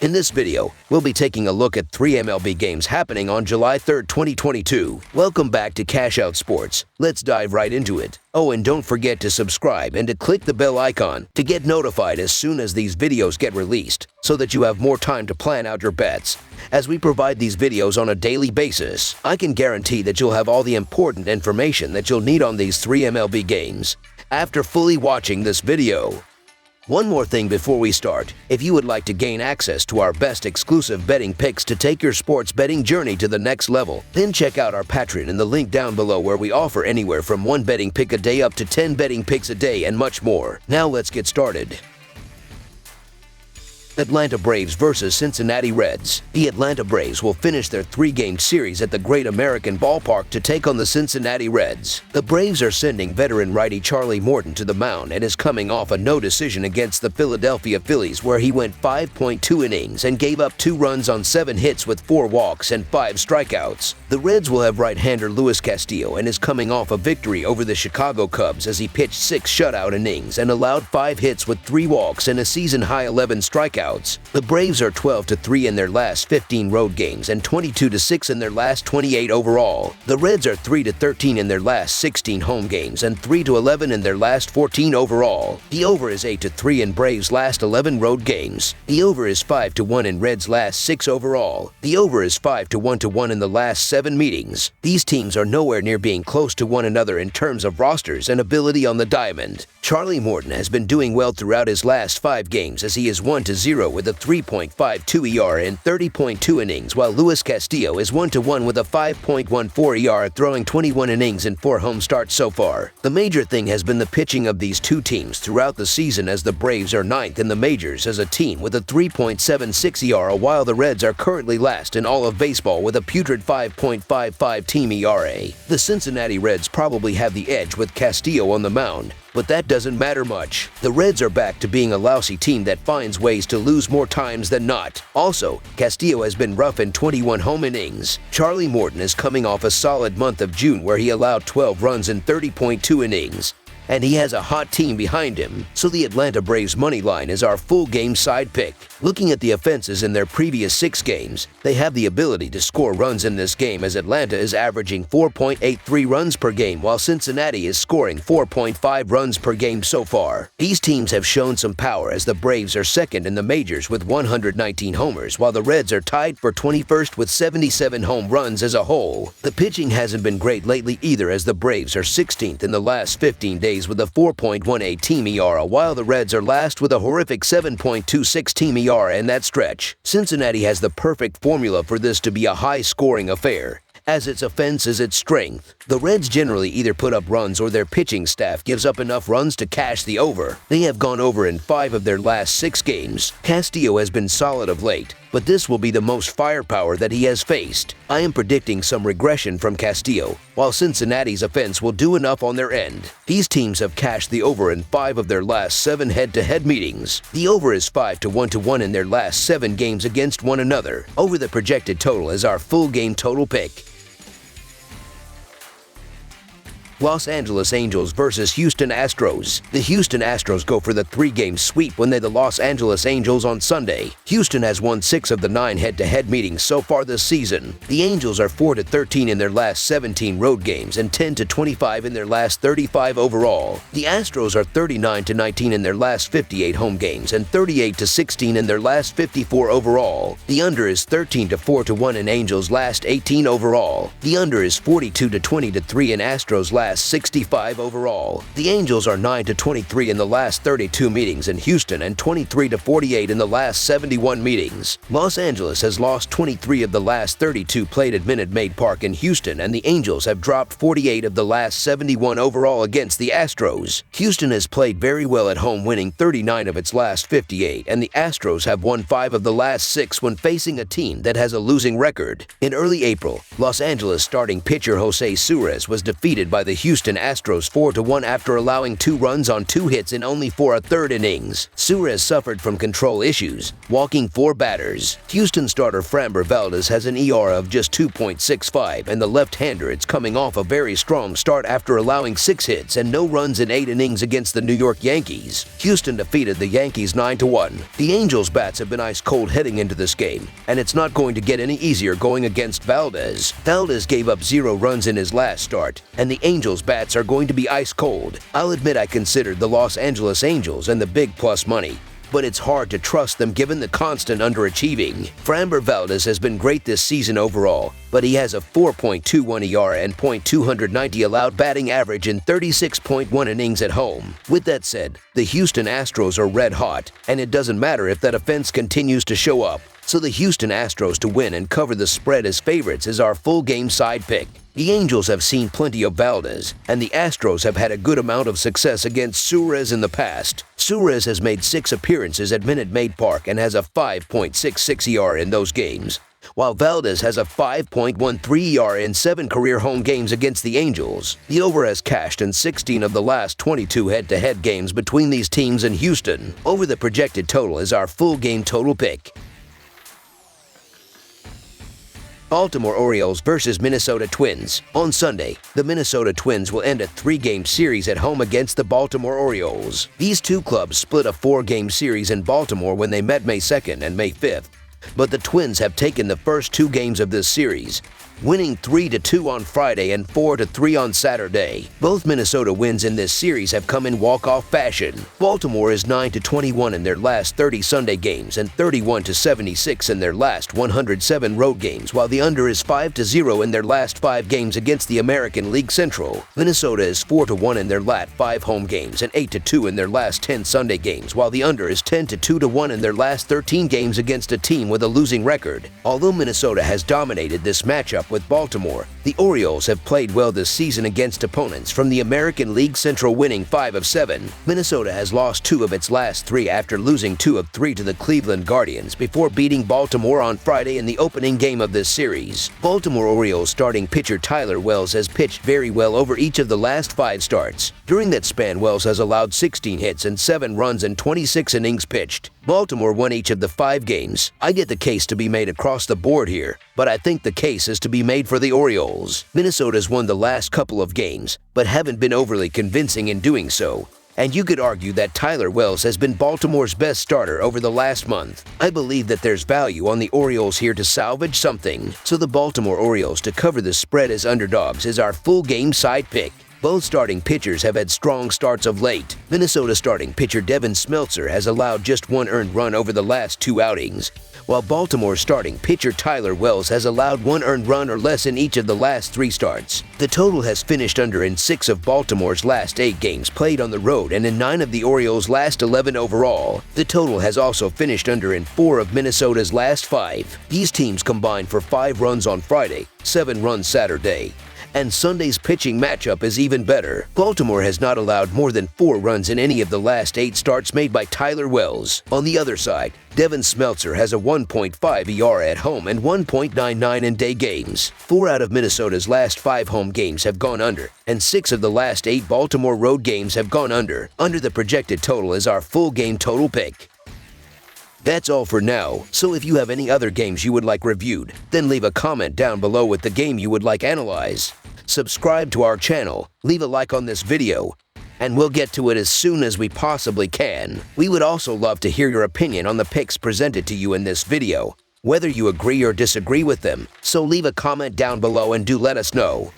In this video, we'll be taking a look at 3 MLB games happening on July 3rd, 2022. Welcome back to Cash Out Sports. Let's dive right into it. Oh, and don't forget to subscribe and to click the bell icon to get notified as soon as these videos get released, so that you have more time to plan out your bets. As we provide these videos on a daily basis, I can guarantee that you'll have all the important information that you'll need on these 3 MLB games after fully watching this video. One more thing before we start. If you would like to gain access to our best exclusive betting picks to take your sports betting journey to the next level, then check out our Patreon in the link down below, where we offer anywhere from 1 betting pick a day up to 10 betting picks a day and much more. Now let's get started. Atlanta Braves versus Cincinnati Reds. The Atlanta Braves will finish their 3-game series at the Great American Ballpark to take on the Cincinnati Reds. The Braves are sending veteran righty Charlie Morton to the mound and is coming off a no decision against the Philadelphia Phillies, where he went 5.2 innings and gave up 2 runs on 7 hits with 4 walks and 5 strikeouts. The Reds will have right-hander Luis Castillo and is coming off a victory over the Chicago Cubs as he pitched 6 shutout innings and allowed 5 hits with 3 walks and a season-high 11 strikeouts. The Braves are 12-3 in their last 15 road games and 22-6 in their last 28 overall. The Reds are 3-13 in their last 16 home games and 3-11 in their last 14 overall. The over is 8-3 in Braves' last 11 road games. The over is 5-1 in Reds' last 6 overall. The over is 5-1 in the last 7 meetings. These teams are nowhere near being close to one another in terms of rosters and ability on the diamond. Charlie Morton has been doing well throughout his last 5 games, as he is 1-0 with a 3.52 ERA in 30.2 innings, while Luis Castillo is 1-1 with a 5.14 ERA, throwing 21 innings in 4 home starts so far. The major thing has been the pitching of these two teams throughout the season, as the Braves are 9th in the majors as a team with a 3.76 ERA, while the Reds are currently last in all of baseball with a putrid 5.55 team ERA. The Cincinnati Reds probably have the edge with Castillo on the mound, but that doesn't matter much. The Reds are back to being a lousy team that finds ways to lose more times than not. Also, Castillo has been rough in 21 home innings. Charlie Morton is coming off a solid month of June, where he allowed 12 runs in 30.2 innings. And he has a hot team behind him, so the Atlanta Braves money line is our full game side pick. Looking at the offenses in their previous 6 games, they have the ability to score runs in this game, as Atlanta is averaging 4.83 runs per game, while Cincinnati is scoring 4.5 runs per game so far. These teams have shown some power, as the Braves are 2nd in the majors with 119 homers, while the Reds are tied for 21st with 77 home runs as a whole. The pitching hasn't been great lately either, as the Braves are 16th in the last 15 days with a 4.18 team ERA, while the Reds are last with a horrific 7.26 team ERA in that stretch. Cincinnati has the perfect formula for this to be a high-scoring affair, as its offense is its strength. The Reds generally either put up runs or their pitching staff gives up enough runs to cash the over. They have gone over in 5 of their last 6 games. Castillo has been solid of late, but this will be the most firepower that he has faced. I am predicting some regression from Castillo, while Cincinnati's offense will do enough on their end. These teams have cashed the over in 5 of their last 7 head-to-head meetings. The over is 5-1 in their last 7 games against one another. Over the projected total is our full game total pick. Los Angeles Angels versus Houston Astros. The Houston Astros go for the 3-game sweep when they the Los Angeles Angels on Sunday. Houston has won 6 of the 9 head-to-head meetings so far this season. The Angels are 4-13 in their last 17 road games and 10-25 in their last 35 overall. The Astros are 39-19 in their last 58 home games and 38-16 in their last 54 overall. The under is 13-4-1 in Angels' last 18 overall. The under is 42-20-3 in Astros' last 65 overall. The Angels are 9-23 in the last 32 meetings in Houston and 23-48 in the last 71 meetings. Los Angeles has lost 23 of the last 32 played at Minute Maid Park in Houston, and the Angels have dropped 48 of the last 71 overall against the Astros. Houston has played very well at home, winning 39 of its last 58, and the Astros have won 5 of the last 6 when facing a team that has a losing record. In early April, Los Angeles starting pitcher Jose Suarez was defeated by the Houston Astros 4-1 after allowing 2 runs on 2 hits in only 4 1/3 innings. Suarez suffered from control issues, walking 4 batters. Houston starter Framber Valdez has an ERA of just 2.65, and the left-hander is coming off a very strong start after allowing 6 hits and no runs in 8 innings against the New York Yankees. Houston defeated the Yankees 9-1. The Angels' bats have been ice cold heading into this game, and it's not going to get any easier going against Valdez. Valdez gave up 0 runs in his last start, and the Angels' bats are going to be ice cold. I'll admit I considered the Los Angeles Angels and the big plus money, but it's hard to trust them given the constant underachieving. Framber Valdez has been great this season overall, but he has a 4.21 ERA and .290 allowed batting average in 36.1 innings at home. With that said, the Houston Astros are red hot, and it doesn't matter if that offense continues to show up. So the Houston Astros to win and cover the spread as favorites is our full game side pick. The Angels have seen plenty of Valdez, and the Astros have had a good amount of success against Suarez in the past. Suarez has made 6 appearances at Minute Maid Park and has a 5.66 ERA in those games, while Valdez has a 5.13 ERA in 7 career home games against the Angels. The over has cashed in 16 of the last 22 head-to-head games between these teams in Houston. Over the projected total is our full game total pick. Baltimore Orioles versus Minnesota Twins. On Sunday, the Minnesota Twins will end a 3-game series at home against the Baltimore Orioles. These two clubs split a 4-game series in Baltimore when they met May 2nd and May 5th, but the Twins have taken the first 2 games of this series, winning 3-2 on Friday and 4-3 on Saturday. Both Minnesota wins in this series have come in walk-off fashion. Baltimore is 9-21 in their last 30 Sunday games and 31-76 in their last 107 road games, while the under is 5-0 in their last 5 games against the American League Central. Minnesota is 4-1 in their last 5 home games and 8-2 in their last 10 Sunday games, while the under is 10-2 in their last 13 games against a team with a losing record. Although Minnesota has dominated this matchup with Baltimore, the Orioles have played well this season against opponents from the American League Central, winning 5 of 7. Minnesota has lost 2 of its last 3 after losing 2 of 3 to the Cleveland Guardians before beating Baltimore on Friday in the opening game of this series. Baltimore Orioles starting pitcher Tyler Wells has pitched very well over each of the last 5 starts. During that span, Wells has allowed 16 hits and 7 runs in 26 innings pitched. Baltimore won each of the 5 games. I get the case to be made across the board here, but I think the case is to be made for the Orioles. Minnesota's won the last couple of games, but haven't been overly convincing in doing so. And you could argue that Tyler Wells has been Baltimore's best starter over the last month. I believe that there's value on the Orioles here to salvage something, so the Baltimore Orioles to cover the spread as underdogs is our full game side pick. Both starting pitchers have had strong starts of late. Minnesota starting pitcher Devin Smeltzer has allowed just 1 earned run over the last 2 outings, while Baltimore starting pitcher Tyler Wells has allowed 1 earned run or less in each of the last 3 starts. The total has finished under in 6 of Baltimore's last 8 games played on the road and in 9 of the Orioles' last 11 overall. The total has also finished under in 4 of Minnesota's last 5. These teams combined for 5 runs on Friday, 7 runs Saturday, and Sunday's pitching matchup is even better. Baltimore has not allowed more than 4 runs in any of the last 8 starts made by Tyler Wells. On the other side, Devin Smeltzer has a 1.5 ERA at home and 1.99 in day games. 4 out of Minnesota's last 5 home games have gone under, and 6 of the last 8 Baltimore road games have gone under. Under the projected total is our full game total pick. That's all for now, so if you have any other games you would like reviewed, then leave a comment down below with the game you would like analyzed. Subscribe to our channel, leave a like on this video, and we'll get to it as soon as we possibly can. We would also love to hear your opinion on the picks presented to you in this video, whether you agree or disagree with them, so leave a comment down below and do let us know.